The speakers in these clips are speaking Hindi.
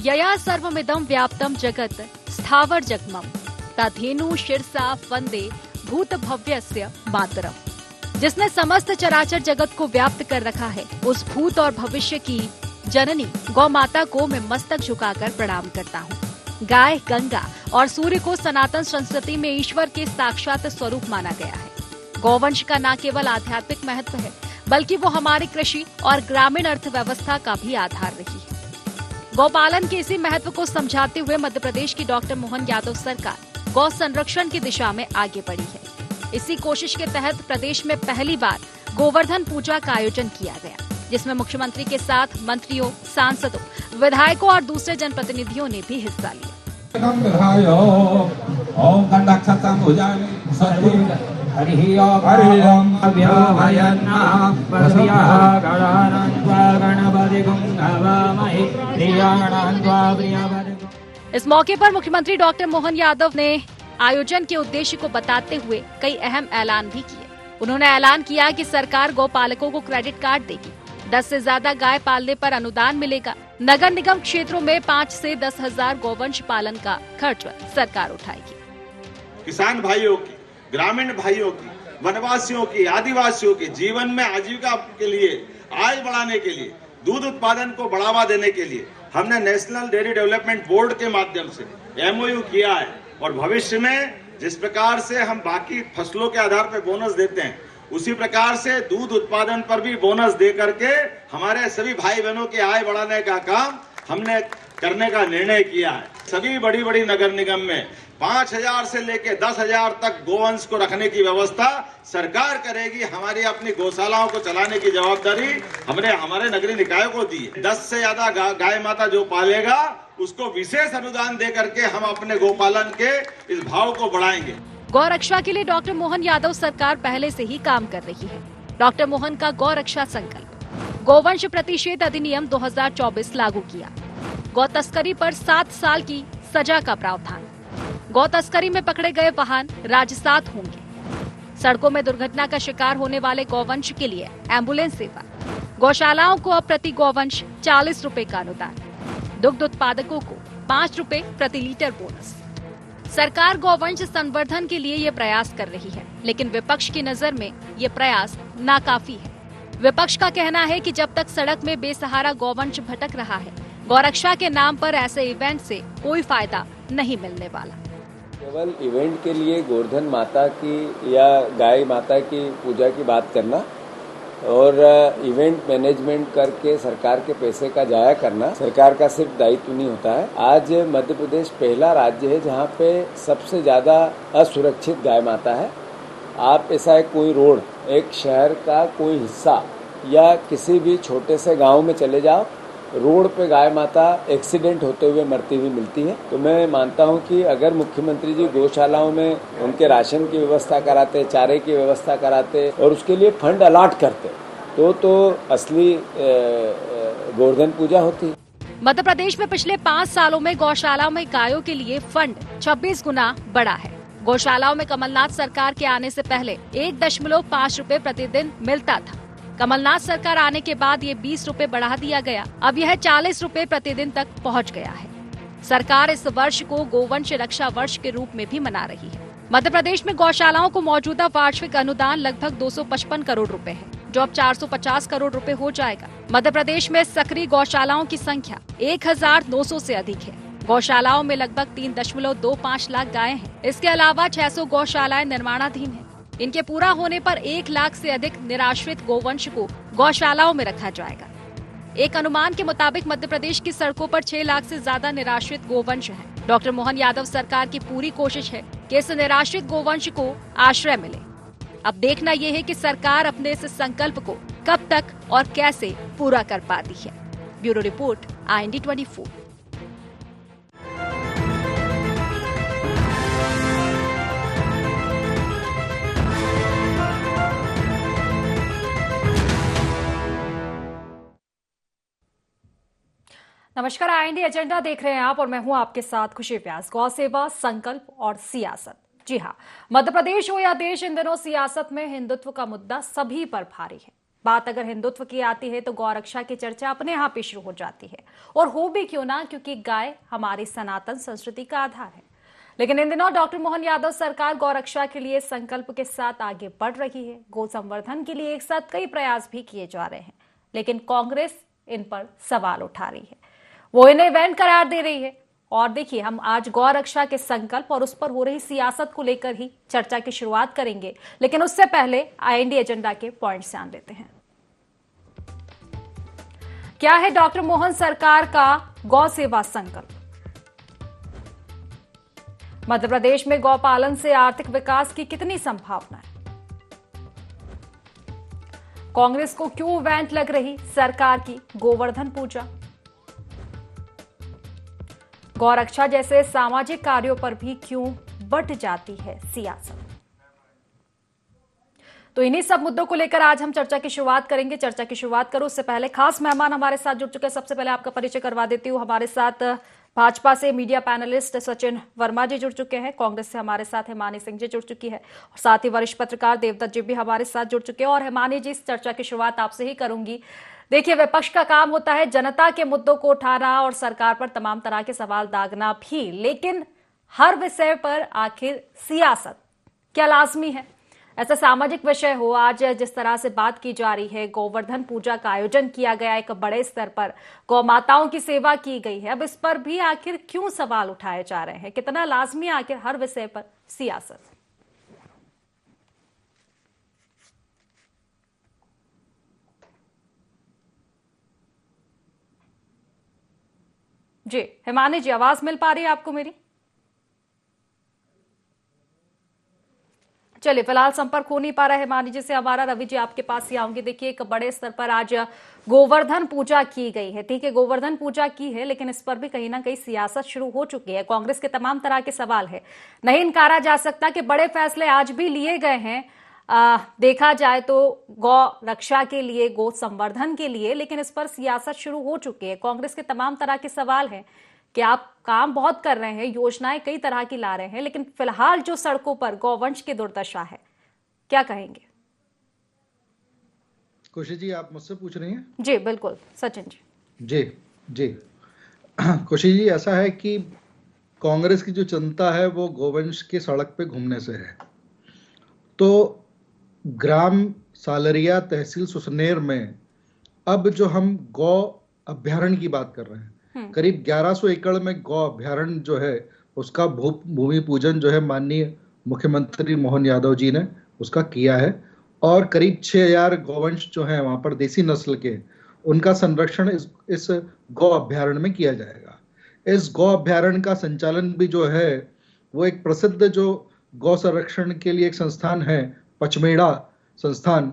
यया सर्वमिदं व्याप्तं जगत् स्थावर जगमम तथेनु शिरसा वंदे भूत भव्यस्य मातरम। जिसने समस्त चराचर जगत को व्याप्त कर रखा है, उस भूत और भविष्य की जननी गौ माता को मैं मस्तक झुकाकर प्रणाम करता हूँ। गाय, गंगा और सूर्य को सनातन संस्कृति में ईश्वर के साक्षात स्वरूप माना गया है। गौवंश का न केवल आध्यात्मिक महत्व है, बल्कि वो हमारी कृषि और ग्रामीण अर्थव्यवस्था का भी आधार रही है। गौपालन के इसी महत्व को समझाते हुए मध्य प्रदेश की डॉक्टर मोहन यादव सरकार गौ संरक्षण की दिशा में आगे बढ़ी है। इसी कोशिश के तहत प्रदेश में पहली बार गोवर्धन पूजा का आयोजन किया गया, जिसमें मुख्यमंत्री के साथ मंत्रियों, सांसदों, विधायकों और दूसरे जनप्रतिनिधियों ने भी हिस्सा लिया। इस मौके पर मुख्यमंत्री डॉक्टर मोहन यादव ने आयोजन के उद्देश्य को बताते हुए कई अहम ऐलान भी किए। उन्होंने ऐलान किया कि सरकार गौपालकों को क्रेडिट कार्ड देगी, 10 से ज्यादा गाय पालने पर अनुदान मिलेगा। नगर निगम क्षेत्रों में 5 से 10 हजार गौवंश पालन का खर्च सरकार उठाएगी। किसान भाइयों की, ग्रामीण भाइयों की, वनवासियों की, आदिवासियों के जीवन में आजीविका के लिए, आय बढ़ाने के लिए, दूध उत्पादन को बढ़ावा देने के लिए हमने नेशनल डेयरी डेवलपमेंट बोर्ड के माध्यम से MOU किया है। और भविष्य में जिस प्रकार से हम बाकी फसलों के आधार पर बोनस देते हैं, उसी प्रकार से दूध उत्पादन पर भी बोनस दे करके हमारे सभी भाई बहनों की आय बढ़ाने का काम हमने करने का निर्णय किया है। सभी बड़ी बड़ी नगर निगम में 5,000 से लेकर 10,000 तक गोवंश को रखने की व्यवस्था सरकार करेगी। हमारी अपनी गौशालाओं को चलाने की जवाबदारी हमने हमारे नगरीय निकायों को दी है। 10 से ज्यादा गाय माता जो पालेगा उसको विशेष अनुदान दे करके हम अपने गोपालन के इस भाव को बढ़ाएंगे। गौ रक्षा के लिए डॉक्टर मोहन यादव सरकार पहले से ही काम कर रही है। डॉक्टर मोहन का गौ रक्षा संकल्प, गोवंश प्रतिषेध अधिनियम 2024 लागू किया। गौ तस्करी पर 7 साल की सजा का प्रावधान। गौ तस्करी में पकड़े गए वाहन राजसात होंगे। सड़कों में दुर्घटना का शिकार होने वाले गौवंश के लिए एम्बुलेंस सेवा। गौशालाओं को अब प्रति गौवंश 40 रुपए का अनुदान। दुग्ध उत्पादकों को 5 रुपए प्रति लीटर बोनस। सरकार गौवंश संवर्धन के लिए ये प्रयास कर रही है, लेकिन विपक्ष की नजर में ये प्रयास नाकाफी है। विपक्ष का कहना है कि जब तक सड़क में बेसहारा गौवंश भटक रहा है, गौरक्षा के नाम पर ऐसे इवेंट से कोई फायदा नहीं मिलने वाला। केवल इवेंट के लिए गोवर्धन माता की या गाय माता की पूजा की बात करना और इवेंट मैनेजमेंट करके सरकार के पैसे का जाया करना सरकार का सिर्फ दायित्व नहीं होता है। आज मध्य प्रदेश पहला राज्य है जहां पे सबसे ज्यादा असुरक्षित गाय माता है। आप ऐसा कोई रोड, एक शहर का कोई हिस्सा या किसी भी छोटे से गांव में चले जाओ, रोड पे गाय माता एक्सीडेंट होते हुए मरती हुई मिलती है। तो मैं मानता हूं कि अगर मुख्यमंत्री जी गौशालाओं में उनके राशन की व्यवस्था कराते, चारे की व्यवस्था कराते और उसके लिए फंड अलॉट करते तो असली गोवर्धन पूजा होती। मध्य प्रदेश में पिछले 5 सालों में गौशालाओं में गायों के लिए फंड 26 गुना बढ़ा है। गौशालाओं में कमलनाथ सरकार के आने से पहले 1.5 रुपए प्रतिदिन मिलता था। कमलनाथ सरकार आने के बाद ये 20 रुपए बढ़ा दिया गया। अब यह 40 रुपए प्रतिदिन तक पहुंच गया है। सरकार इस वर्ष को गोवंश रक्षा वर्ष के रूप में भी मना रही है। मध्य प्रदेश में गौशालाओं को मौजूदा वार्षिक अनुदान लगभग 255 करोड़ रुपए है, जो अब 450 करोड़ रुपए हो जाएगा। मध्य प्रदेश में सक्रिय गौशालाओं की संख्या 1900 से अधिक है। गौशालाओं में लगभग 3.25 लाख गायें हैं। इसके अलावा 600 गौशालाएं निर्माणाधीन हैं। इनके पूरा होने पर 1 लाख से अधिक निराश्रित गोवंश को गौशालाओं में रखा जाएगा। एक अनुमान के मुताबिक मध्य प्रदेश की सड़कों पर 6 लाख से ज्यादा निराश्रित गोवंश हैं। डॉक्टर मोहन यादव सरकार की पूरी कोशिश है कि इस निराश्रित गोवंश को आश्रय मिले। अब देखना यह है कि सरकार अपने इस संकल्प को कब तक और कैसे पूरा कर पाती है। Bureau report, IND 24। नमस्कार, IND एजेंडा देख रहे हैं आप और मैं हूं आपके साथ खुशी व्यास। गौ सेवा, संकल्प और सियासत। जी हां, मध्य प्रदेश हो या देश, इन दिनों सियासत में हिंदुत्व का मुद्दा सभी पर भारी है। बात अगर हिंदुत्व की आती है तो गौरक्षा की चर्चा अपने यहाँ पे शुरू हो जाती है, और हो भी क्यों ना, क्योंकि गाय हमारी सनातन संस्कृति का आधार है। लेकिन इन दिनों डॉक्टर मोहन यादव सरकार गौरक्षा के लिए संकल्प के साथ आगे बढ़ रही है। गौ संवर्धन के लिए एक साथ कई प्रयास भी किए जा रहे हैं, लेकिन कांग्रेस इन पर सवाल उठा रही है, वो इन्हें इवेंट करार दे रही है। और देखिए, हम आज गौ रक्षा के संकल्प और उस पर हो रही सियासत को लेकर ही चर्चा की शुरुआत करेंगे, लेकिन उससे पहले आईएनडी एजेंडा के पॉइंट्स जान लेते हैं। क्या है डॉक्टर मोहन सरकार का गौ सेवा संकल्प? मध्य प्रदेश में गौपालन से आर्थिक विकास की कितनी संभावना है? कांग्रेस को क्यों इवेंट लग रही सरकार की गोवर्धन पूजा? गौरक्षा जैसे सामाजिक कार्यों पर भी क्यों बंट जाती है सियासत? तो इन्हीं सब मुद्दों को लेकर आज हम चर्चा की शुरुआत करेंगे। चर्चा की शुरुआत करूं उससे पहले खास मेहमान हमारे साथ जुड़ चुके हैं। सबसे पहले आपका परिचय करवा देती हूं। हमारे साथ भाजपा से मीडिया पैनलिस्ट सचिन वर्मा जी जुड़ चुके हैं। कांग्रेस से हमारे साथ हिमानी सिंह जी जुड़ चुकी है, और साथ ही वरिष्ठ पत्रकार देवदत्त जी भी हमारे साथ जुड़ चुके हैं। और हिमानी जी, इस चर्चा की शुरुआत आपसे ही करूंगी। देखिए, विपक्ष का काम होता है जनता के मुद्दों को उठाना और सरकार पर तमाम तरह के सवाल दागना भी, लेकिन हर विषय पर आखिर सियासत क्या लाजमी है? ऐसा सामाजिक विषय हो, आज जिस तरह से बात की जा रही है, गोवर्धन पूजा का आयोजन किया गया, एक बड़े स्तर पर गौ माताओं की सेवा की गई है, अब इस पर भी आखिर क्यों सवाल उठाए जा रहे हैं? कितना लाजमी है आखिर हर विषय पर सियासत? जी हिमानी जी, आवाज मिल पा रही है आपको मेरी? चलिए, फिलहाल संपर्क हो नहीं पा रहा है हिमानी जी से हमारा। रवि जी, आपके पास ही आऊंगी। देखिए, एक बड़े स्तर पर आज गोवर्धन पूजा की गई है। ठीक है, गोवर्धन पूजा की है, लेकिन इस पर भी कहीं ना कहीं सियासत शुरू हो चुकी है। कांग्रेस के तमाम तरह के सवाल है, नहीं इनकारा जा सकता कि बड़े फैसले आज भी लिए गए हैं। देखा जाए तो गौ रक्षा के लिए, गौ संवर्धन के लिए, लेकिन इस पर सियासत शुरू हो चुकी है। कांग्रेस के तमाम तरह के सवाल हैं कि आप काम बहुत कर रहे हैं, योजनाएं कई तरह की ला रहे हैं, लेकिन फिलहाल जो सड़कों पर गौवंश की दुर्दशा है, क्या कहेंगे? खुशी जी, आप मुझसे पूछ रही हैं? जी बिल्कुल सचिन जी। जी जी खुशी जी, ऐसा है कि कांग्रेस की जो चिंता है वो गोवंश के सड़क पे घूमने से है। तो ग्राम सालरिया तहसील सुसनेर में अब जो हम गौ अभ्यारण्य की बात कर रहे हैं, करीब 1100 एकड़ में गौ अभ्यारण्य जो है उसका भूमि पूजन जो है माननीय मुख्यमंत्री मोहन यादव जी ने उसका किया है, और करीब 6000 गौवंश जो है वहां पर देसी नस्ल के, उनका संरक्षण इस गौ अभ्यारण्य में किया जाएगा। इस गौ अभ्यारण्य का संचालन भी जो है वो एक प्रसिद्ध जो गौ संरक्षण के लिए एक संस्थान है, पचमेड़ा संस्थान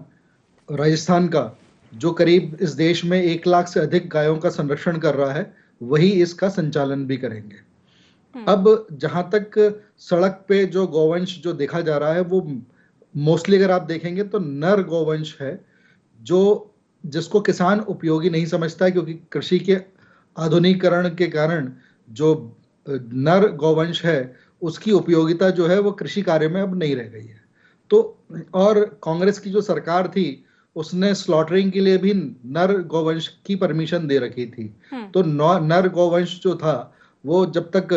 राजस्थान का, जो करीब इस देश में 1 लाख से अधिक गायों का संरक्षण कर रहा है, वही इसका संचालन भी करेंगे। अब जहां तक सड़क पे जो गौवंश जो देखा जा रहा है, वो मोस्टली अगर आप देखेंगे तो नर गौवंश है, जो जिसको किसान उपयोगी नहीं समझता है, क्योंकि कृषि के आधुनिकीकरण के कारण जो नर गौवंश है उसकी उपयोगिता जो है वो कृषि कार्य में अब नहीं रह गई है। तो और कांग्रेस की जो सरकार थी उसने स्लॉटरिंग के लिए भी नर गौवंश की परमिशन दे रखी थी। तो नर गौवंश जो था वो जब तक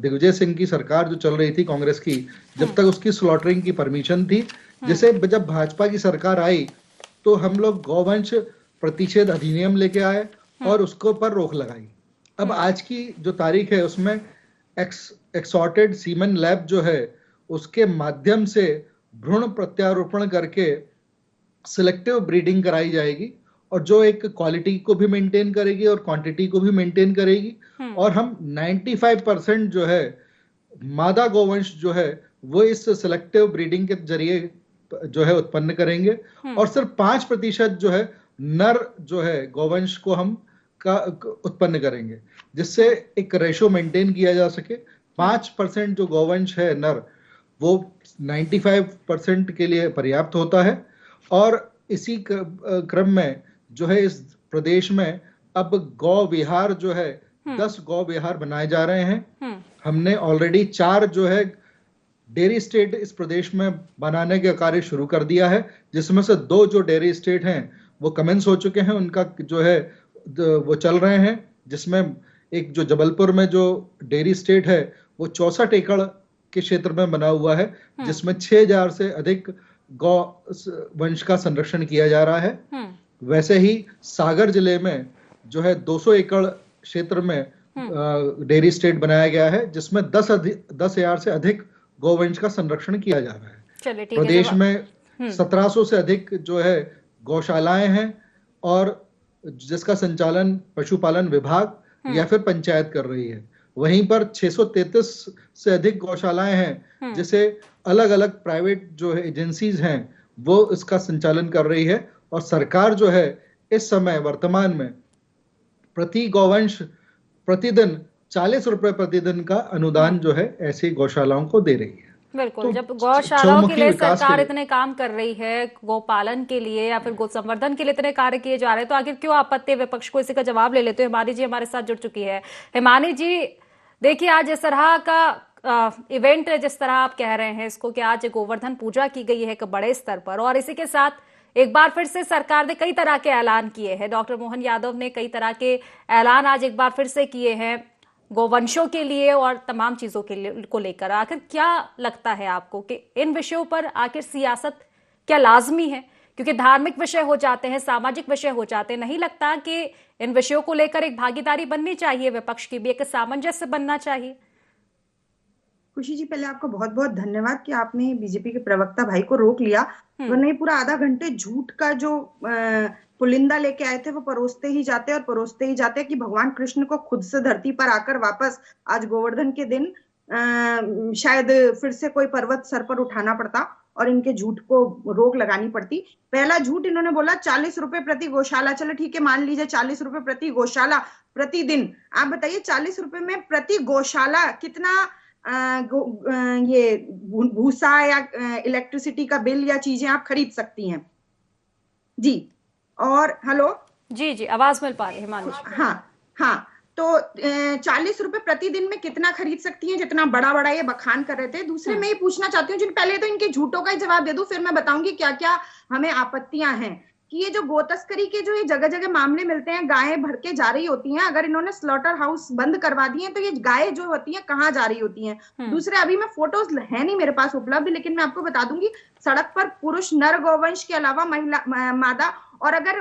दिग्विजय सिंह की सरकार जो चल रही थी कांग्रेस की, जब तक उसकी स्लॉटरिंग की परमिशन थी, जिसे जब भाजपा की सरकार आई तो हम लोग गौवंश प्रतिषेध अधिनियम लेके आए और उसको पर रोक लगाई। अब आज की जो तारीख है उसमें एक्सॉर्टेड सीमेन लैब जो है उसके माध्यम से भ्रूण प्रत्यारोपण करके सिलेक्टिव ब्रीडिंग कराई जाएगी, और जो एक क्वालिटी को भी मेंटेन करेगी और क्वांटिटी को भी मेंटेन करेगी, और हम 95% जो है मादा गौवंश जो है वो इस सिलेक्टिव ब्रीडिंग के जरिए जो है उत्पन्न करेंगे, और सिर्फ 5% जो है नर जो है गौवंश को हम का उत्पन्न करेंगे, जिससे एक रेशो मेंटेन किया जा सके। 5% जो गौवंश है नर, वो 95% के लिए पर्याप्त होता है। और इसी क्रम में जो है इस प्रदेश में अब गौ विहार जो है 10 गौ विहार बनाए जा रहे हैं। हमने ऑलरेडी 4 जो है डेयरी स्टेट इस प्रदेश में बनाने का कार्य शुरू कर दिया है, जिसमें से 2 जो डेयरी स्टेट हैं वो कमेंस हो चुके हैं, उनका जो है वो चल रहे हैं, जिसमें एक जो जबलपुर में जो डेयरी स्टेट है वो 64 एकड़ के क्षेत्र में बना हुआ है, जिसमें 6000 से अधिक गौ वंश का संरक्षण किया जा रहा है। वैसे ही सागर जिले में जो है 200 एकड़ क्षेत्र में डेयरी स्टेट बनाया गया है, जिसमें 10,000 से अधिक गौवंश का संरक्षण किया जा रहा है। प्रदेश में 1700 से अधिक जो है गौशालाएं हैं और जिसका संचालन पशुपालन विभाग या फिर पंचायत कर रही है। वहीं पर 633 से अधिक गौशालाएं हैं जिसे अलग अलग प्राइवेट जो है एजेंसीज हैं वो इसका संचालन कर रही है। और सरकार जो है इस समय वर्तमान में प्रति गौवंश प्रतिदिन 40 रुपए प्रतिदिन का अनुदान जो है ऐसी गौशालाओं को दे रही है। बिल्कुल, तो जब गौशालाओं के लिए सरकार इतने काम कर रही है, गौपालन के लिए या फिर गौ संवर्धन के लिए इतने कार्य किए जा रहे हैं, तो आखिर क्यों आपत्ति? विपक्ष को इसी का जवाब ले लेते हैं। हिमानी जी हमारे साथ जुड़ चुकी है। हिमानी जी, देखिए आज इस तरह का इवेंट जिस तरह आप कह रहे हैं इसको कि आज गोवर्धन पूजा की गई है एक बड़े स्तर पर, और इसी के साथ एक बार फिर से सरकार ने कई तरह के ऐलान किए हैं। डॉक्टर मोहन यादव ने कई तरह के ऐलान आज एक बार फिर से किए हैं गोवंशों के लिए और तमाम चीजों के लिए को लेकर। आखिर क्या लगता है आपको कि इन विषयों पर आखिर सियासत क्या लाजमी है? क्योंकि धार्मिक विषय हो जाते हैं, सामाजिक विषय हो जाते हैं, नहीं लगता कि इन विषयों को लेकर एक भागीदारी बननी चाहिए, विपक्ष की भी एक सामंजस्य बनना चाहिए? खुशी जी, पहले आपको बहुत बहुत धन्यवाद कि आपने बीजेपी के प्रवक्ता भाई को रोक लिया, वरना ये पूरा आधा घंटे झूठ का जो पुलिंदा लेके आए थे वो परोसते ही जाते कि भगवान कृष्ण को खुद से धरती पर आकर वापस आज गोवर्धन के दिन शायद फिर से कोई पर्वत सर पर उठाना पड़ता और इनके झूठ को रोक लगानी पड़ती। पहला झूठ इन्होंने बोला 40 रुपए प्रति गौशाला। चलो ठीक है, मान लीजिए 40 रुपए प्रति गौशाला प्रतिदिन। आप बताइए 40 रुपए में प्रति गौशाला कितना ये भूसा या इलेक्ट्रिसिटी का बिल या चीजें आप खरीद सकती हैं जी। और हेलो जी जी, आवाज मिल पा रही है हिमानी? हाँ, तो 40 रुपए प्रतिदिन में कितना खरीद सकती हैं, जितना बड़ा बड़ा ये बखान कर रहे थे। दूसरे मैं ये पूछना चाहती हूँ, जिन पहले तो इनके झूठों का ही जवाब दे दूं, फिर मैं बताऊंगी क्या क्या हमें आपत्तियां हैं कि ये जो गो तस्करी के जो ये जगह जगह मामले मिलते हैं, गायें भर के जा रही होती हैं। अगर इन्होंने स्लॉटर हाउस बंद करवा दिए तो ये गायें जो होती हैं कहाँ जा रही होती हैं? दूसरे, अभी मैं फोटोज है नहीं मेरे पास उपलब्ध, लेकिन मैं आपको बता दूंगी सड़क पर पुरुष नर गौवंश के अलावा महिला मादा, और अगर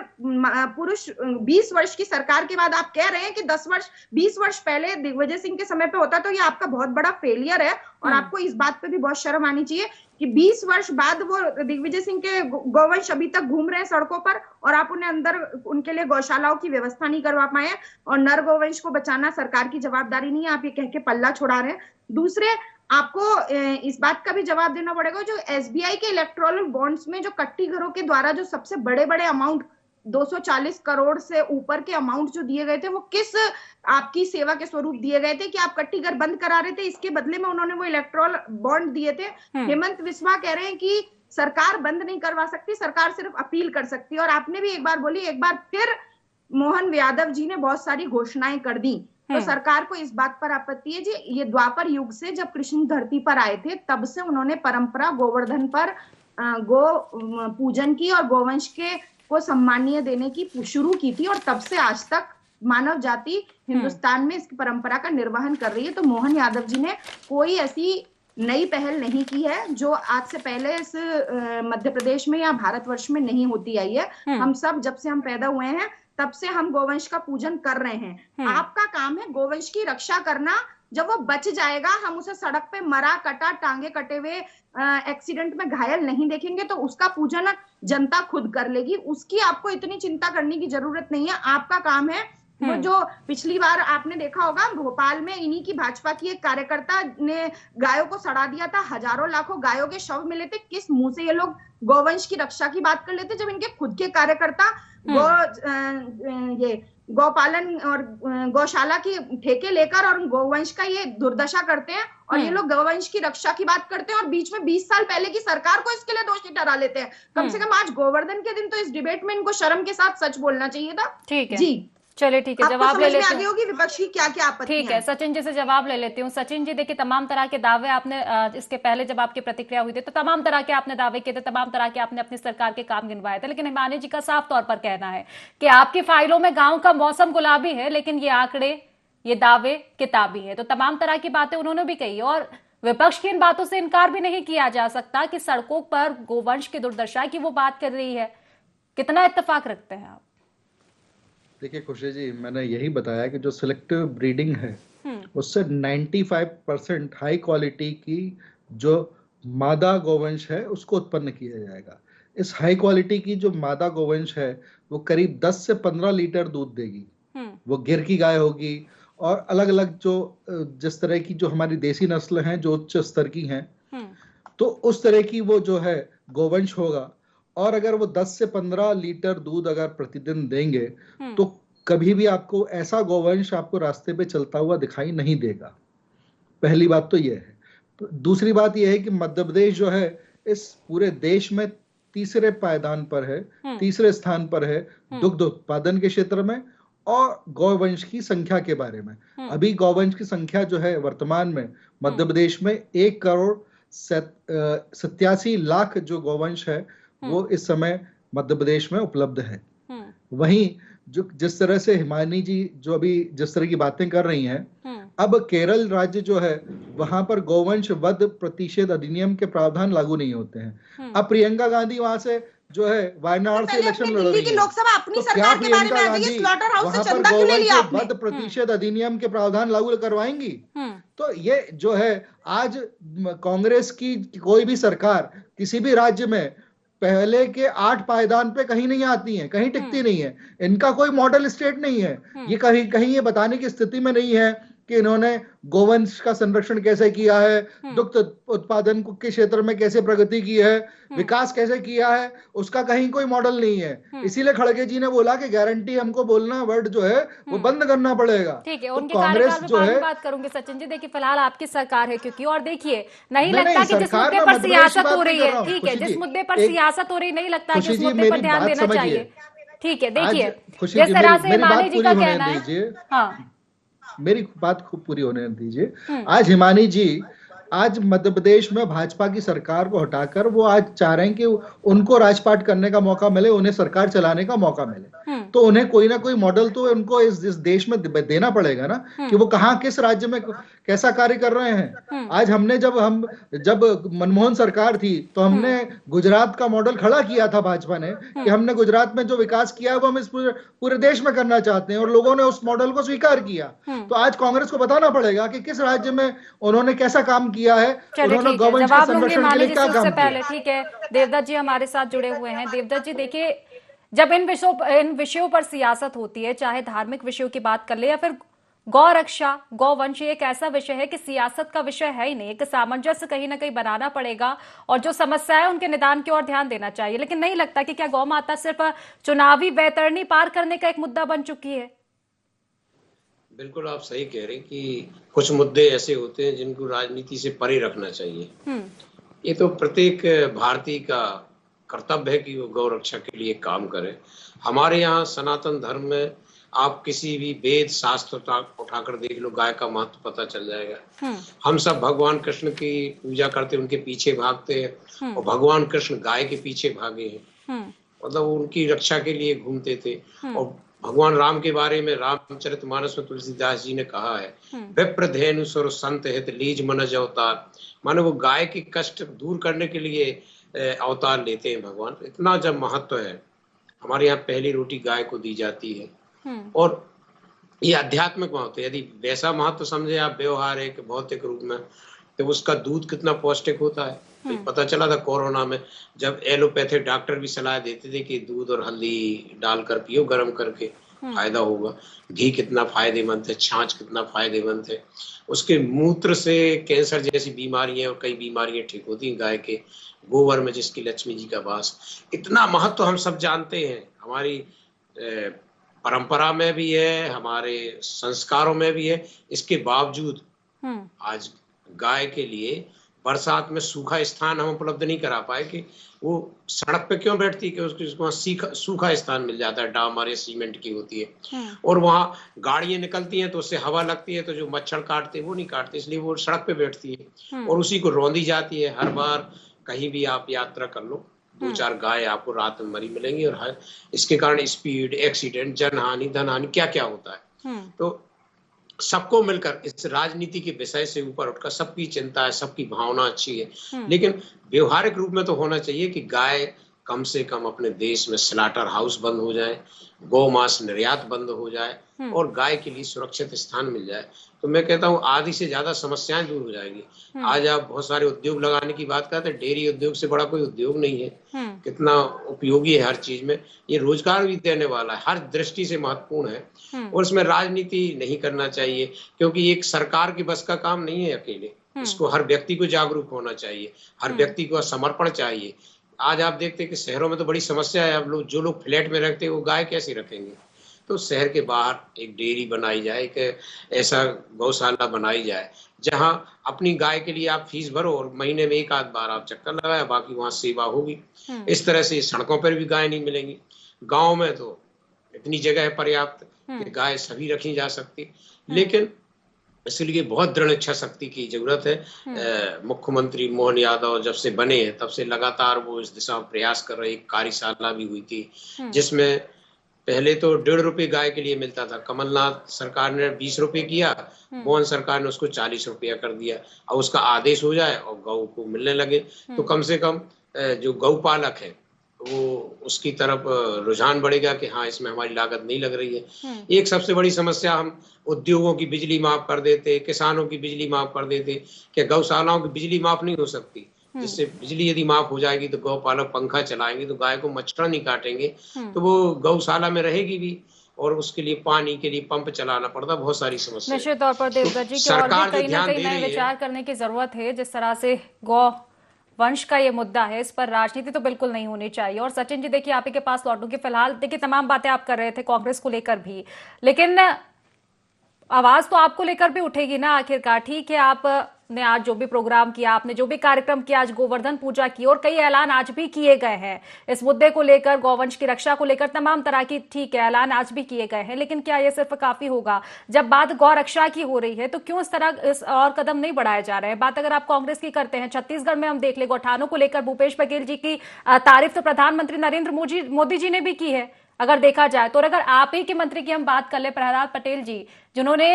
पुरुष 20 वर्ष की सरकार के बाद आप कह रहे हैं कि 20 वर्ष पहले दिग्विजय सिंह के समय पे होता, तो ये आपका बहुत बड़ा फेलियर है। और आपको इस बात पे भी बहुत शर्म आनी चाहिए कि 20 वर्ष बाद वो दिग्विजय सिंह के गौवंश अभी तक घूम रहे हैं सड़कों पर और आप उन्हें अंदर उनके लिए गौशालाओं की व्यवस्था नहीं करवा पाए। और नर गौवंश को बचाना सरकार की जवाबदारी नहीं है, आप ये कह के पल्ला छुड़ा रहे हैं। दूसरे, आपको इस बात का भी जवाब देना पड़ेगा, जो एसबीआई के इलेक्टोरल बॉन्ड्स में जो कट्टी घरों के द्वारा जो सबसे बड़े बड़े अमाउंट 240 करोड़ से ऊपर के अमाउंट जो दिए गए थे, वो किस आपकी सेवा के स्वरूप दिए गए थे कि आप कट्टी घर बंद करा रहे थे, इसके बदले में उन्होंने वो इलेक्टोरल बॉन्ड दिए थे। हेमंत बिस्वा कह रहे हैं कि सरकार बंद नहीं करवा सकती, सरकार सिर्फ अपील कर सकती है। और आपने भी एक बार बोली, एक बार फिर मोहन यादव जी ने बहुत सारी घोषणाएं कर दी, तो सरकार को इस बात पर आपत्ति है जी। ये द्वापर युग से जब कृष्ण धरती पर आए थे तब से उन्होंने परंपरा गोवर्धन पर गो पूजन की और गोवंश के को सम्मानीय देने की शुरू की थी, और तब से आज तक मानव जाति हिंदुस्तान में इसकी परंपरा का निर्वहन कर रही है। तो मोहन यादव जी ने कोई ऐसी नई पहल नहीं की है जो आज से पहले इस मध्य प्रदेश में या भारतवर्ष में नहीं होती आई है। हम सब जब से हम पैदा हुए हैं तब से हम गोवंश का पूजन कर रहे हैं। आपका काम है गोवंश की रक्षा करना। जब वो बच जाएगा, हम उसे सड़क पे मरा कटा टांगे कटे हुए एक्सीडेंट में घायल नहीं देखेंगे, तो उसका पूजन जनता खुद कर लेगी। उसकी आपको इतनी चिंता करने की जरूरत नहीं है। आपका काम है वो जो पिछली बार आपने देखा होगा भोपाल में इन्हीं की भाजपा की एक कार्यकर्ता ने गायों को सड़ा दिया था, हजारों लाखों गायों के शव मिले थे। किस मुंह से ये लोग गोवंश की रक्षा की बात कर लेते, जब इनके खुद के कार्यकर्ता ये गौपालन और गौशाला की ठेके लेकर और गोवंश का ये दुर्दशा करते हैं, और ये लोग गोवंश की रक्षा की बात करते हैं और बीच में 20 साल पहले की सरकार को इसके लिए दोषी ठहरा लेते हैं। कम से कम आज गोवर्धन के दिन तो इस डिबेट में इनको शर्म के साथ सच बोलना चाहिए था। ठीक है जी। चलिए ठीक है, आपको जवाब ले समझ में लेती आ हूँ। गई होगी विपक्ष की क्या क्या आपत्तियां ठीक है, हैं। सचिन जी से जवाब ले लेती हूँ। सचिन जी देखिए, तमाम तरह के दावे आपने इसके पहले जब आपकी प्रतिक्रिया हुई थी तो तमाम तरह के आपने दावे किए थे, तमाम तरह के आपने अपनी सरकार के काम गिनवाए थे, लेकिन हिमानी जी का साफ तौर पर कहना है कि आपकी फाइलों में गांव का मौसम गुलाबी है, लेकिन ये आंकड़े, ये दावे किताबी है। तो तमाम तरह की बातें उन्होंने भी कही और विपक्ष की इन बातों से इनकार भी नहीं किया जा सकता कि सड़कों पर गोवंश की दुर्दशा की वो बात कर रही है। कितना इत्तेफाक रखते हैं आप? देखिए खुशी जी, मैंने यही बताया कि जो सिलेक्टिव ब्रीडिंग है उससे 95% हाई क्वालिटी की जो मादा गोवंश है उसको उत्पन्न किया जाएगा। इस हाई क्वालिटी की जो मादा गोवंश है वो करीब 10 से 15 लीटर दूध देगी। वो गिर की गाय होगी और अलग अलग जो जिस तरह की जो हमारी देसी नस्ल हैं जो उच्च स्तर की हैं, तो उस तरह की वो जो है गोवंश होगा। और अगर वो 10 से 15 लीटर दूध अगर प्रतिदिन देंगे तो कभी भी आपको ऐसा गोवंश आपको रास्ते पे चलता हुआ दिखाई नहीं देगा। पहली बात तो ये है। दूसरी बात ये है कि मध्य प्रदेश जो है इस पूरे देश में तीसरे पायदान पर है, तीसरे स्थान पर है दुग्ध उत्पादन के क्षेत्र में और गौवंश की संख्या के बारे में। अभी गौवंश की संख्या जो है वर्तमान में मध्य प्रदेश में 1,87,00,000 जो गौवंश है वो इस समय मध्य प्रदेश में उपलब्ध है। वहीं जो जिस तरह से हिमानी जी जो अभी जिस तरह की बातें कर रही हैं, अब केरल राज्य जो है वहां पर गौवंश वध प्रतिषेध अधिनियम के प्रावधान लागू नहीं होते हैं। अब प्रियंका गांधी वहां से जो है वायनाड से इलेक्शन लड़ रही है, लोकसभा अपनी तो क्या सरकार के बारे में प्रियंका आ जाइए, गांधी स्लॉटर हाउस से वहां पर चंदा क्यों ले लिया गौवंश आपने? वध प्रतिषेध अधिनियम के प्रावधान लागू करवाएंगी? तो ये जो है आज कांग्रेस की कोई भी सरकार किसी भी राज्य में पहले के 8 पायदान पे कहीं नहीं आती हैं, कहीं टिकती नहीं है। इनका कोई मॉडल स्टेट नहीं है। ये कहीं कहीं ये बताने की स्थिति में नहीं है कि इन्होंने गोवंश का संरक्षण कैसे किया है, दुग्ध उत्पादन के क्षेत्र में कैसे प्रगति की है, विकास कैसे किया है, उसका कहीं कोई मॉडल नहीं है। इसीलिए खड़गे जी ने बोला कि गारंटी हमको बोलना वर्ड जो है वो बंद करना पड़ेगा। ठीक है, तो उनके कांग्रेस कार्यकाल में जो बाद है में बात करूंगी सचिन जी। देखिए फिलहाल आपकी सरकार है क्योंकि, और देखिए नहीं नहीं, लगता कि जिस सरकार मुद्दे में पर मध्य प्रदेश की सियासत बात हो नहीं रही कर है, रहा हूं, ठीक है, खुशी जिस जी, मुद्दे पर एक- सियासत हो रही नहीं लगता कि खुशी उस जी मुद्दे पर मेरी ध्यान बात देना समझिए। चाहिए। ठीक है, आज देखिए खुशी जिस जी तरह से मेरी हिमानी बात जी पूरी का होने कहना है। दीजिए, हाँ, मेरी बात खूब पूरी होने दीजिए। आज हिमानी जी आज मध्य प्रदेश में भाजपा की सरकार को हटाकर वो आज चाह रहे हैं कि उनको राजपाट करने का मौका मिले, उन्हें सरकार चलाने का मौका मिले। तो उन्हें कोई ना कोई मॉडल तो उनको इस देश में देना पड़ेगा ना कि वो कहां किस राज्य में कैसा कार्य कर रहे हैं। आज हमने जब मनमोहन सरकार थी तो हमने गुजरात का मॉडल खड़ा किया था भाजपा ने कि हमने गुजरात में जो विकास किया है वो हम इस पूरे देश में करना चाहते हैं और लोगों ने उस मॉडल को स्वीकार किया। तो आज कांग्रेस को बताना पड़ेगा कि किस राज्य में उन्होंने कैसा काम किया है, उन्होंने गौवंश के संरक्षण के लिए क्या काम पहले। ठीक है, देवदत्त जी हमारे साथ जुड़े हुए हैं। देवदत्त जी देखिए, जब इन विषयों पर सियासत होती है, चाहे धार्मिक विषयों की बात कर ले या फिर गौ रक्षा, गौवंश, एक ऐसा विषय है कि सियासत का विषय है ही नहीं। एक सामंजस्य कहीं ना कहीं बनाना पड़ेगा और जो समस्या है उनके निदान की ओर ध्यान देना चाहिए। लेकिन नहीं लगता कि क्या गौ माता सिर्फ चुनावी बैतरणी पार करने का एक मुद्दा बन चुकी है? बिल्कुल आप सही कह रहे हैं कि कुछ मुद्दे ऐसे होते हैं जिनको राजनीति से परे रखना चाहिए। ये तो प्रत्येक भारतीय का कर्तव्य है कि वो गौ रक्षा के लिए काम करे। हमारे यहाँ सनातन धर्म में आप किसी भी वेद शास्त्र उठाकर देख लो, गाय का महत्व पता चल जाएगा। हम सब भगवान कृष्ण की पूजा करते, उनके पीछे भागते हैं और भगवान कृष्ण गाय के पीछे भागे हैं, मतलब उनकी रक्षा के लिए घूमते थे। और भगवान राम के बारे में रामचरितमानस में तुलसीदास जी ने कहा है, विप्र धेनु सुर संत हित लीज मनज अवतार, माने वो गाय के कष्ट दूर करने के लिए अवतार लेते हैं भगवान। इतना जब महत्व है, हमारे यहाँ पहली रोटी गाय को दी जाती है और ये आध्यात्मिक महत्व है। यदि वैसा महत्व समझे आप व्यवहारिक भौतिक रूप में, तो उसका दूध कितना पौष्टिक होता है। तो पता चला था कोरोना में, जब एलोपैथिक डॉक्टर भी सलाह देते थे कि दूध और हल्दी डालकर पियो गर्म करके, फायदा होगा। घी कितना फायदेमंद है, छाछ कितना फायदेमंद है। उसके मूत्र से कैंसर जैसी बीमारियां और कई बीमारियां ठीक होती हैं। गाय के गोबर में जिसकी लक्ष्मी जी का वास, इतना महत्व हम सब जानते हैं। हमारी परंपरा में भी है, हमारे संस्कारों में भी है। इसके बावजूद आज गाय के लिए बरसात में सूखा स्थान हम उपलब्ध नहीं करा पाए कि वो सड़क पे क्यों बैठती है कि उसको वहाँ सूखा स्थान मिल जाता है, डामर या सीमेंट की होती है और वहाँ गाड़ियां निकलती हैं तो उससे हवा लगती है तो जो मच्छर काटते हैं वो नहीं काटते, इसलिए वो सड़क पे बैठती है और उसी को रौंदी जाती है। हर बार कहीं भी आप यात्रा कर लो 2-4 गाय आपको रात में मरी मिलेंगी और इसके कारण स्पीड, एक्सीडेंट, जनहानि, धनहानि क्या क्या होता है। तो सबको मिलकर इस राजनीति के विषय से ऊपर उठकर सबकी चिंता है, सबकी भावना अच्छी है, लेकिन व्यवहारिक रूप में तो होना चाहिए कि गाय कम से कम अपने देश में स्लॉटर हाउस बंद हो जाए, गौ मांस निर्यात बंद हो जाए और गाय के लिए सुरक्षित स्थान मिल जाए। तो मैं कहता हूँ आधी से ज्यादा समस्याएं दूर हो जाएंगी। आज आप बहुत सारे उद्योग लगाने की बात करते हैं, डेयरी उद्योग से बड़ा कोई उद्योग नहीं है, कितना उपयोगी है हर चीज में, ये रोजगार भी देने वाला है, हर दृष्टि से महत्वपूर्ण है और इसमें राजनीति नहीं करना चाहिए क्योंकि एक सरकार की बस का काम नहीं है अकेले, इसको हर व्यक्ति को जागरूक होना चाहिए, हर व्यक्ति को समर्पण चाहिए। आज आप देखते हैं कि शहरों में तो बड़ी समस्या है, अब लोग जो लोग फ्लैट में रखते हैं वो गाय कैसे रखेंगे, तो शहर के बाहर एक डेयरी बनाई जाए, एक ऐसा गौशाला बनाई जाए जहां अपनी गाय के लिए आप फीस भरो और महीने में 1 आध बार आप चक्कर लगाए, बाकी वहां सेवा होगी। इस तरह से सड़कों पर भी गाय नहीं मिलेंगी, गांव में तो इतनी जगह है पर्याप्त कि गाय सभी रखी जा सकती, लेकिन इसलिए बहुत दृढ़ इच्छा शक्ति की जरूरत है। मुख्यमंत्री मोहन यादव जब से बने हैं तब से लगातार वो इस दिशा में प्रयास कर रहे। एक कार्यशाला भी हुई थी जिसमें पहले तो 1.5 रुपए गाय के लिए मिलता था, कमलनाथ सरकार ने 20 रुपए किया, मोहन सरकार ने उसको 40 रुपया कर दिया। अब उसका आदेश हो जाए और गौ को मिलने लगे तो कम से कम जो गौपालक है वो उसकी तरफ रुझान बढ़ेगा कि हाँ इसमें हमारी लागत नहीं लग रही है। एक सबसे बड़ी समस्या हम उद्योगों की बिजली माफ कर देते, किसानों की बिजली माफ कर देते, क्या गौशालाओं की बिजली माफ नहीं हो सकती? जिससे बिजली यदि माफ हो जाएगी तो गौपालक पंखा चलाएंगे तो गाय को मच्छर नहीं काटेंगे, तो वो गौशाला में रहेगी भी और उसके लिए पानी के लिए पंप चलाना पड़ता, बहुत सारी समस्या। निश्चित तौर पर देवदत्त जी की और भी कहीं ना कहीं नए विचार करने की जरूरत है। जिस तरह से गौ वंश का ये मुद्दा है, इस पर राजनीति तो बिल्कुल नहीं होनी चाहिए। और सचिन जी देखिए आप ही के पास लौटूंगी, फिलहाल देखिए तमाम बातें आप कर रहे थे कांग्रेस को लेकर भी, लेकिन आवाज तो आपको लेकर भी उठेगी ना आखिरकार। ठीक है, आपने आज जो भी प्रोग्राम किया, आपने जो भी कार्यक्रम किया, आज गोवर्धन पूजा की और कई ऐलान आज भी किए गए हैं इस मुद्दे को लेकर, गौवंश की रक्षा को लेकर तमाम तरह की ठीक है ऐलान आज भी किए गए हैं, लेकिन क्या ये सिर्फ काफी होगा? जब बात गौ रक्षा की हो रही है तो क्यों इस तरह और कदम नहीं बढ़ाए जा रहे हैं? बात अगर आप कांग्रेस की करते हैं, छत्तीसगढ़ में हम देख ले गौठानों को लेकर भूपेश बघेल जी की तारीफ तो प्रधानमंत्री नरेंद्र मोदी जी ने भी की है अगर देखा जाए तो। और अगर आप ही के मंत्री की हम बात कर ले प्रहलाद पटेल जी, जिन्होंने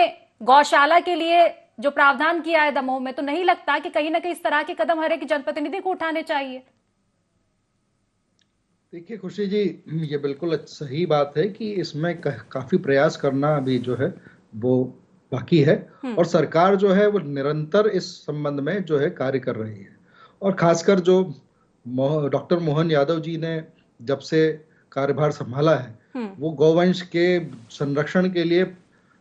गौशाला के लिए जो प्रावधान किया है दमोह में, तो नहीं लगता कि कहीं ना कहीं इस तरह के कदम हर एक जनप्रतिनिधि को उठाने चाहिए? देखिए खुशी जी, ये बिल्कुल सही बात है कि इसमें काफी प्रयास करना अभी जो है वो बाकी है और सरकार जो है वो निरंतर इस संबंध में जो है कार्य कर रही है। और खासकर जो डॉक्टर मोहन यादव जी ने जब से कार्यभार संभाला है वो गौवंश के संरक्षण के लिए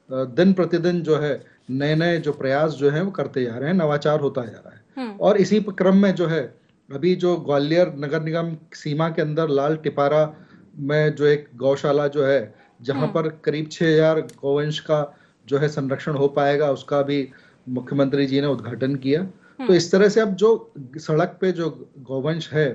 दिन प्रतिदिन जो है नए नए जो प्रयास जो है वो करते जा रहे हैं, नवाचार होता जा रहा है। और इसी क्रम में जो है अभी जो ग्वालियर नगर निगम सीमा के अंदर लाल टिपारा में जो एक गौशाला जो है जहां पर करीब 6000 गौवंश का जो है संरक्षण हो पाएगा, उसका भी मुख्यमंत्री जी ने उद्घाटन किया। तो इस तरह से अब जो सड़क पे जो गौवंश है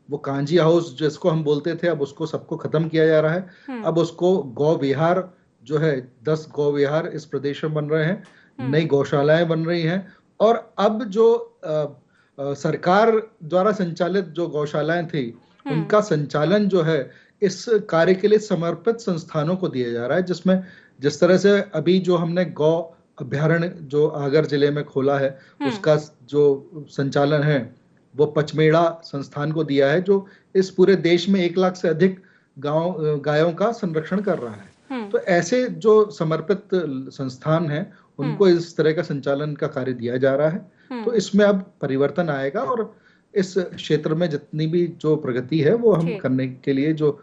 वो कांजी हाउस जिसको हम बोलते थे, अब उसको सबको खत्म किया जा रहा है। अब उसको गौ विहार जो है 10 गौ विहार इस प्रदेश में बन रहे हैं, नई गौशालाएं बन रही हैं। और अब जो सरकार द्वारा संचालित जो गौशालाएं थी उनका संचालन जो है इस कार्य के लिए समर्पित संस्थानों को दिया जा रहा है, जिसमें जिस तरह से अभी जो हमने गौ अभ्यारण्य जो आगर जिले में खोला है उसका जो संचालन है वो पचमेड़ा संस्थान को दिया है, जो इस पूरे देश में 1 लाख से अधिक गायों का संरक्षण कर रहा है। तो ऐसे जो समर्पित संस्थान हैं उनको इस तरह का संचालन का कार्य दिया जा रहा है। तो इसमें अब परिवर्तन आएगा और इस क्षेत्र में जितनी भी जो प्रगति है वो हम करने के लिए जो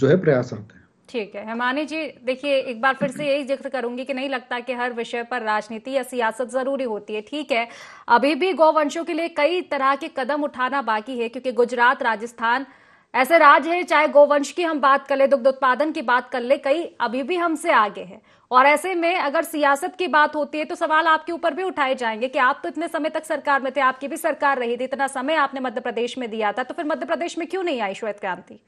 है प्रयासरत है। ठीक है हिमानी जी, देखिए एक बार फिर से यही जिक्र करूंगी कि नहीं लगता कि हर विषय पर राजनीति या सियासत जरूरी होती है। ठीक है, अभी भी गौवंशों के लिए कई तरह के कदम उठाना बाकी है, क्योंकि गुजरात, राजस्थान ऐसे राज्य है, चाहे गोवंश की हम बात कर ले, दुग्ध उत्पादन की बात कर ले, कई अभी भी हमसे आगे है। और ऐसे में अगर सियासत की बात होती है तो सवाल आपके ऊपर भी उठाए जाएंगे कि आप तो इतने समय तक सरकार में थे, आपकी भी सरकार रही थी, इतना समय आपने मध्य प्रदेश में दिया था, तो फिर मध्य प्रदेश में क्यों नहीं आई श्वेत क्रांति?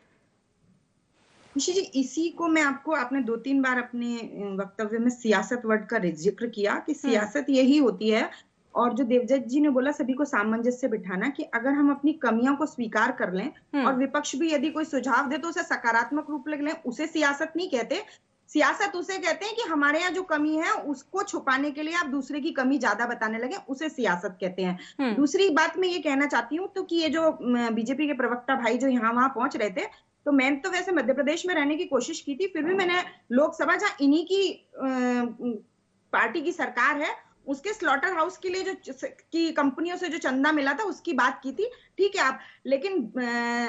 खुशी जी, इसी को मैं आपने 2-3 बार अपने वक्तव्य में सियासत वर्ड का जिक्र किया कि सियासत यही होती है। और जो देवदत्त जी ने बोला, सभी को सामंजस्य बिठाना, कि अगर हम अपनी कमियों को स्वीकार कर लें और विपक्ष भी यदि कोई सुझाव दे तो उसे सकारात्मक रूप ले लें, उसे सियासत नहीं कहते। सियासत उसे कहते हैं कि हमारे यहाँ जो कमी है उसको छुपाने के लिए आप दूसरे की कमी ज्यादा बताने लगे, उसे सियासत कहते हैं। दूसरी बात मैं ये कहना चाहती हूँ, तो कि ये जो बीजेपी के प्रवक्ता भाई जो यहाँ वहां पहुंच रहे थे, तो मैंने तो वैसे मध्य प्रदेश में रहने की कोशिश की थी, फिर भी मैंने लोकसभा जहाँ इन्हीं की पार्टी की सरकार है उसके स्लॉटर हाउस के लिए जो की कंपनियों से जो चंदा मिला था उसकी बात की थी, ठीक है आप। लेकिन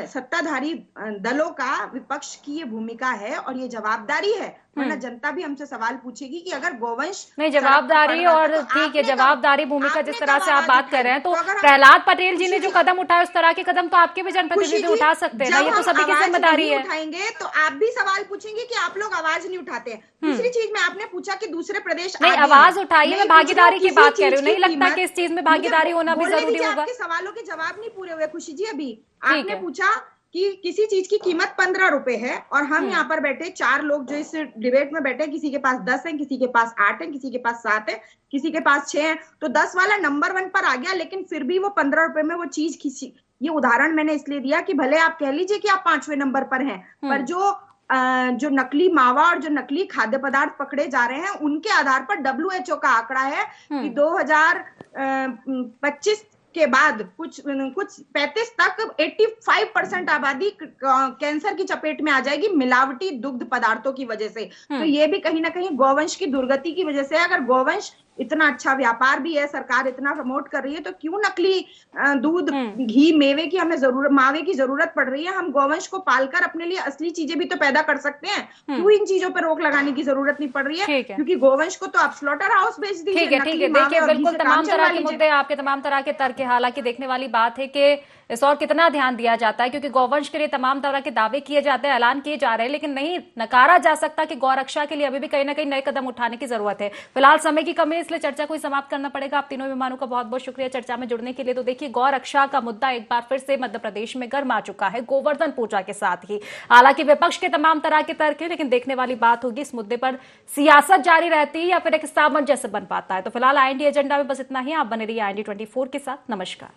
सत्ताधारी दलों का विपक्ष की ये भूमिका है और ये जवाबदारी है, वरना जनता भी हमसे सवाल पूछेगी कि अगर गोवंश नहीं जवाबदारी, और ठीक है जवाबदारी भूमिका जिस तरह से आप बात कर रहे हैं, तो प्रहलाद पटेल जी ने जो कदम उठाए उस तरह के कदम तो आपके भी जनप्रतिनिधि उठा सकते हैं ना, ये तो सभी की जिम्मेदारी है। उठाएंगे तो आप भी सवाल पूछेंगे कि आप लोग आवाज नहीं उठाते। दूसरी चीज में आपने पूछा कि दूसरे प्रदेश नहीं आवाज उठाइए, मैं भागीदारी की बात कर रही हूँ, नहीं लगता कि इस चीज में भागीदारी होना भी जरूरी होगा? आपके सवालों के जवाब नहीं पूरे हुए खुशी जी। अभी आपने पूछा कि किसी चीज की कीमत 15 रुपए है और हम यहाँ पर बैठे 4 लोग जो इस डिबेट में बैठे, किसी के पास 10 है, किसी के पास 8 है, किसी के पास 7 है, किसी के पास 6 है, तो 10 वाला नंबर 1 पर आ गया, लेकिन फिर भी वो 15 रुपए में वो चीज किसी, ये उदाहरण मैंने इसलिए दिया कि भले आप कह लीजिए कि आप 5वें नंबर पर हैं, पर जो नकली मावा और जो नकली खाद्य पदार्थ पकड़े जा रहे हैं उनके आधार पर WHO का आंकड़ा है कि 2025 के बाद कुछ 35 तक 85% आबादी कैंसर की चपेट में आ जाएगी मिलावटी दुग्ध पदार्थों की वजह से। तो ये भी कहीं ना कहीं गौवंश की दुर्गति की वजह से है। अगर गौवंश इतना अच्छा व्यापार भी है, सरकार इतना प्रमोट कर रही है, तो क्यों नकली दूध, घी, मेवे की मावे की जरूरत पड़ रही है? हम गौवंश को पालकर अपने लिए असली चीजें भी तो पैदा कर सकते हैं। क्यों इन चीजों पर रोक लगाने की जरूरत नहीं पड़ रही है? क्योंकि गौवंश को तो आप स्लॉटर हाउस बेच दीजिए। ठीक है, देखिए बिल्कुल तमाम तरह के मुद्दे, आपके तमाम तरह के तर्क, हालांकि देखने वाली बात है कि इस और कितना ध्यान दिया जाता है, क्योंकि गौवंश के लिए तमाम तरह के दावे किए जाते हैं, ऐलान किए जा रहे हैं, लेकिन नहीं नकारा जा सकता कि गौरक्षा के लिए अभी भी कहीं ना कहीं नए कदम उठाने की जरूरत है। फिलहाल समय की कमी है, इसलिए चर्चा को समाप्त करना पड़ेगा। आप तीनों मेहमानों का बहुत बहुत शुक्रिया चर्चा में जुड़ने के लिए। तो देखिए, गौरक्षा का मुद्दा एक बार फिर से मध्य प्रदेश में गर्मा चुका है, गोवर्धन पूजा के साथ ही। हालांकि विपक्ष के तमाम तरह के तर्क है, लेकिन देखने वाली बात होगी इस मुद्दे पर सियासत जारी रहती है या फिर एक सामंजस्य बन पाता है। तो फिलहाल IND एजेंडा में बस इतना ही। आप बने रहिए IND 24 के साथ। नमस्कार।